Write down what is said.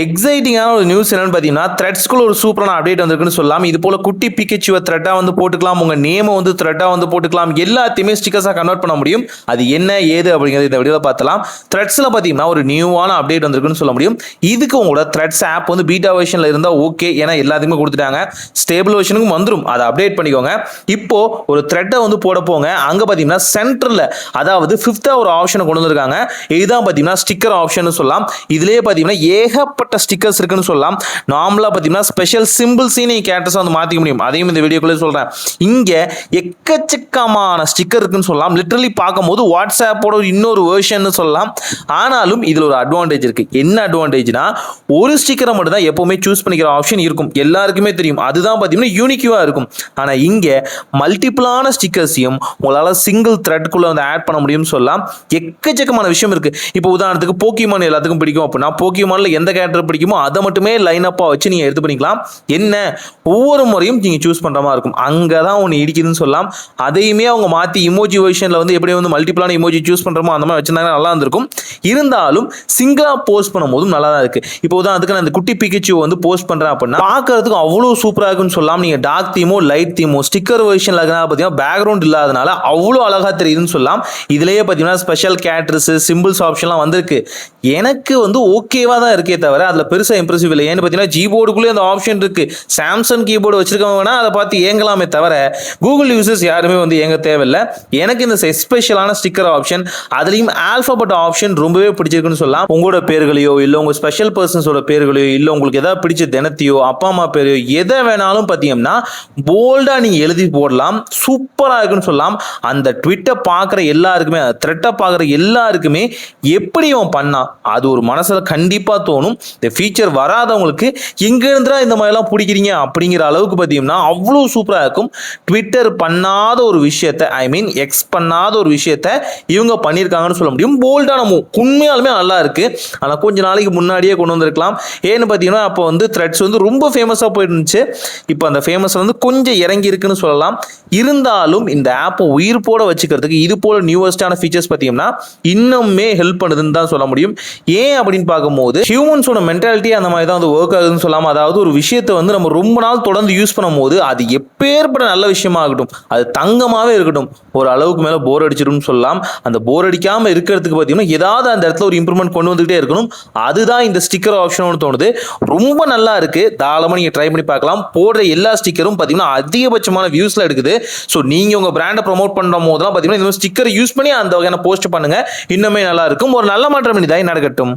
எக்ஸைட்டிங்கான ஒரு நியூஸ் என்னன்னு பார்த்தீங்கன்னா த்ரெட்ஸ்குள்ள ஒரு சூப்பரான அப்டேட் வந்திருக்குன்னு சொல்லலாம். இது போல குட்டி பிக்கச்சுவை த்ரெட்டாக வந்து போட்டுக்கலாம், உங்கள் நேமை வந்து த்ரெட்டாக வந்து போட்டுக்கலாம், எல்லாத்தையுமே ஸ்டிக்கர்ஸாக கன்வெர்ட் பண்ண முடியும். அது என்ன ஏது அப்படிங்கிறது இந்த வீடியோவில் பார்த்தலாம். த்ரெட்ஸில் பார்த்தீங்கன்னா ஒரு நியூவான அப்டேட் வந்திருக்குன்னு சொல்ல முடியும். இதுக்கு உங்களோட த்ரெட்ஸ் ஆப் வந்து பீட்டா வெர்ஷனில் இருந்தால் ஓகே, ஏன்னா எல்லாத்துக்குமே கொடுத்துட்டாங்க. ஸ்டேபிள் வெர்ஷனுக்கும் வந்துடும், அதை அப்டேட் பண்ணிக்கோங்க. இப்போ ஒரு த்ரெட்டை வந்து போட போங்க. அங்கே பார்த்தீங்கன்னா சென்டரில், அதாவது ஃபிஃப்த்தாக ஒரு ஆப்ஷனை கொண்டு வந்திருக்காங்க. இதுதான் பார்த்தீங்கன்னா ஸ்டிக்கர் ஆப்ஷன் சொல்லலாம். இதுலேயே பார்த்தீங்கன்னா ஏகப்பட்ட ஸ்டிக்கர்ஸ் இருக்குன்னு சொல்லலாம். நார்மலா பாத்தீங்கன்னா ஸ்பெஷல் சிம்பிள்ஸ் நீங்க கேரக்டர்ஸ் வந்து மாத்திக்க முடியும். அதையும் இந்த வீடியோக்குள்ள சொல்றேன். இங்க எக்கச்சக்கமான ஸ்டிக்கர் இருக்குன்னு சொல்லலாம். லிட்டரலி பார்க்கும்போது வாட்ஸ்அப்போட இன்னொரு வெர்ஷன் சொல்லலாம். ஆனாலும் இதுல ஒரு அட்வான்டேஜ் இருக்கு. என்ன அட்வான்டேஜ்னா, ஒரு ஸ்டிக்கரை மட்டும் தான் எப்பவுமே சூஸ் பண்ணிக்கிற ஆப்ஷன் இருக்கும். எல்லாருக்குமே தெரியும். அதுதான் பாத்தீங்கன்னா யூனிக்யூவா இருக்கும். ஆனா இங்க மல்டிபிளான ஸ்டிக்கர்ஸையும் உங்களால சிங்கிள் த்ரெட்குள்ள வந்து ஆட் பண்ண முடியும்னு சொல்லலாம். எக்கச்சக்கமான விஷயம் இருக்கு. இப்போ உதாரணத்துக்கு போக்கிமான் எல்லாத்துக்கும் பிடிக்கும் அப்படின்னா போக்கிமான்ல எந்த கேரக்டர் பிடிக்குமோ அதை மட்டுமே லைன் அப்பா வச்சு நீங்க எடுத்து பண்ணிக்கலாம். என்ன ஒவ்வொரு முறையும் நீங்க சூஸ் பண்ற மாதிரி இருக்கும். அங்கதான் ஒன்று இடிக்குதுன்னு சொல்லலாம். அதையுமே அவங்க மாத்தி இமோஜி வெர்ஷன்ல வந்து எப்படி வந்து மல்டிபிளான இமோஜி சூஸ் பண்றோமோ அந்த மாதிரி வச்சிருந்தாங்க, நல்லா இருந்திருக்கும். இருந்தாலும் சிங்கிளா போஸ்ட் பண்ணும்போதும் நல்லா தான் இருக்கு. இப்போ தான் அதுக்கு நான் இந்த குட்டி பிக்கச்சு வந்து போஸ்ட் பண்றேன் அப்படின்னா பார்க்கறதுக்கு அவ்வளவு சூப்பரா இருக்குன்னு சொல்லலாம். நீங்க டார்க் தீமோ லைட் தீமோ ஸ்டிக்கர் வெர்ஷன்ல இருக்கனால பார்த்தீங்கன்னா பேக்ரவுண்ட் இல்லாதனால அவ்வளோ அழகா தெரியுதுன்னு சொல்லலாம். இதுலயே பார்த்தீங்கன்னா ஸ்பெஷல் கேரக்டர்ஸ் சிம்பிள்ஸ் ஆப்ஷன்லாம் வந்திருக்கு. எனக்கு வந்து ஓகேவா தான் இருக்கே தவிர அதில் பெருசாக இம்ப்ரெசிவ் இல்லை. ஏன்னு பார்த்தீங்கன்னா ஜீபோர்டுக்குள்ளே அந்த ஆப்ஷன் இருக்கு. சாம்சங் கீபோர்டு வச்சிருக்கவங்க வேணா அதை பார்த்து ஏங்கலாமே தவிர கூகுள் யூசர்ஸ் யாருமே வந்து ஏங்க தேவையில்லை. எனக்கு இந்த ஸ்பெஷலான ஸ்டிக்கர் ஆப்ஷன், அதுலேயும் ஆல்பபெட் ஆப்ஷன் ரொம்பவே பிடிச்சிருக்குன்னு சொல்லலாம். உங்களோட பேர்களையோ இல்லை உங்கள் ஸ்பெஷல் பர்சன்ஸோட பேர்களையோ இல்லை உங்களுக்கு எதாவது பிடிச்ச தினத்தையோ அப்பா அம்மா பேரையோ எதை வேணாலும் பார்த்தீங்கன்னா போல்டாக நீங்கள் எழுதி போடலாம். சூப்பராக இருக்குன்னு சொல்லலாம். அந்த ட்விட்டை பார்க்குற எல்லாருக்குமே, த்ரெட்டை பார்க்குற எல்லாருக்குமே எப்படி அவன் பண்ணா அது ஒரு மனசுல கண்டிப்பாக தோணும். இந்த ஃபீச்சர் வராதவங்களுக்கு எங்க இருந்தா இந்த மாதிரிலாம் பிடிக்கிறீங்க அப்படிங்கிற அளவுக்கு பார்த்தீங்கன்னா அவ்வளோ சூப்பராக இருக்கும். ட்விட்டர் பண்ணாத ஒரு விஷயத்தை, ஐ மீன் எக்ஸ் பண்ணாத ஒரு விஷயத்தை இவங்க பண்ணியிருக்காங்கன்னு சொல்ல முடியும். போல்டான உண்மையாலுமே நல்லா இருக்கு. ஆனால் கொஞ்ச நாளைக்கு முன்னாடியே கொண்டு வந்திருக்கலாம். ஏன்னு பார்த்தீங்கன்னா அப்போ வந்து த்ரெட்ஸ் வந்து ரொம்ப ஃபேமஸாக போயிட்டு இருந்துச்சு. இப்போ அந்த ஃபேமஸ் வந்து கொஞ்சம் இறங்கி இருக்குன்னு சொல்லலாம். இருந்தாலும் இந்த ஆப்பை உயிர் போட வச்சுக்கிறதுக்கு இது போல நியூவஸ்டான ஃபீச்சர்ஸ் பார்த்தீங்கன்னா இன்னுமே ஹெல்ப் பண்ணுதுன்னு தான் சொல்ல முடியும். ஏன் அப்படின்னு பார்க்கும்போது ஹியூமன்ஸோட மென்டாலிட்டி அந்த மாதிரி தான் வந்து ஒர்க் ஆகுதுன்னு சொல்லாமல், அதாவது ஒரு விஷயத்தை வந்து நம்ம ரொம்ப நாள் தொடர்ந்து யூஸ் பண்ணும் போது அது எப்பேற்பட்ட நல்ல விஷயமா ஆகட்டும், அது தங்கமாவே இருக்கட்டும், ஒரு அளவுக்கு மேலே போர் அடிச்சிடும்னு சொல்லலாம். அந்த போர் அடிக்காம இருக்கிறதுக்கு பார்த்தீங்கன்னா ஏதாவது அந்த இடத்துல ஒரு இம்ப்ரூவ்மெண்ட் கொண்டு வந்துகிட்டே இருக்கணும். அதுதான் இந்த ஸ்டிக்கர் ஆப்ஷன் தோணுது. ரொம்ப நல்லா இருக்கு. தாராளமாக நீங்கள் ட்ரை பண்ணி பார்க்கலாம். போடுற எல்லா ஸ்டிக்கரும் பார்த்தீங்கன்னா அதிகபட்சமான வியூஸ்ல எடுக்குது. ஸோ நீங்கள் உங்கள் பிராண்டை ப்ரொமோட் பண்ணுற போதெல்லாம் பார்த்தீங்கன்னா இந்த ஸ்டிக்கர் யூஸ் பண்ணி அந்த வகையான போஸ்ட் பண்ணுங்க. இன்னுமே நல்லா இருக்கும். ஒரு நல்ல மாற்றம் இனிதாய் நடக்கட்டும்.